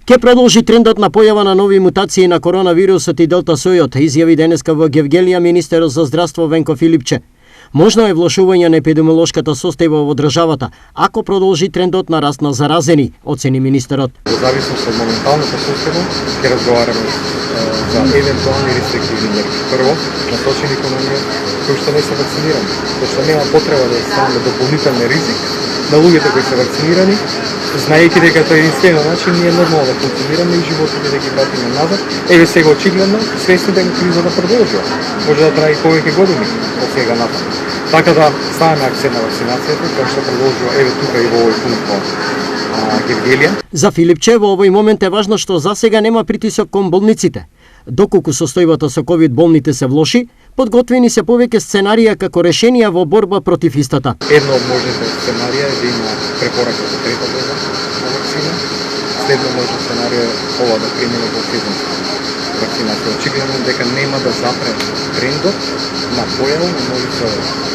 Ке продолжи трендот на појава на нови мутации на коронавирусот и делта сојот, изјави денеска во Гевгелија министерот за здравство Венко Филипче. Можно е влошување на епидемиолошката состојба во државата, ако продолжи трендот на раст на заразени, оцени министерот. Во зависност од моменталната состојба, ќе разговараме за евентуални рестриктивни мерки. Прво, насочени кон оние кои што не се вакцинирани, зашто нема потреба да ставаме дополнителен ризик на луѓето кои се вакцинирани, знаејќи дека тоа е единствен начин ние нормално да функционираме и животите да ги вратиме назад. Еве сега очигледно свесни дека кризата продолжува. Може да трае повеќе години од сега натаму. Така да ставаме акцент на вакцинацијата, која што продолжува еве тука и во овој пункт во Гевгелија. За Филипче во овој момент е важно што за сега нема притисок кон болниците. Доколку состојбата со ковид болните се влоши, подготвени се повеќе сценарија како решенија во борба против истата. Едно од можните сценарија е да има препорака за трета доза на вакцина. Следно можно сценарија е ова да премине во сезонска вакцинација. Очигледно дека нема да запре трендот на појава на нови сојови.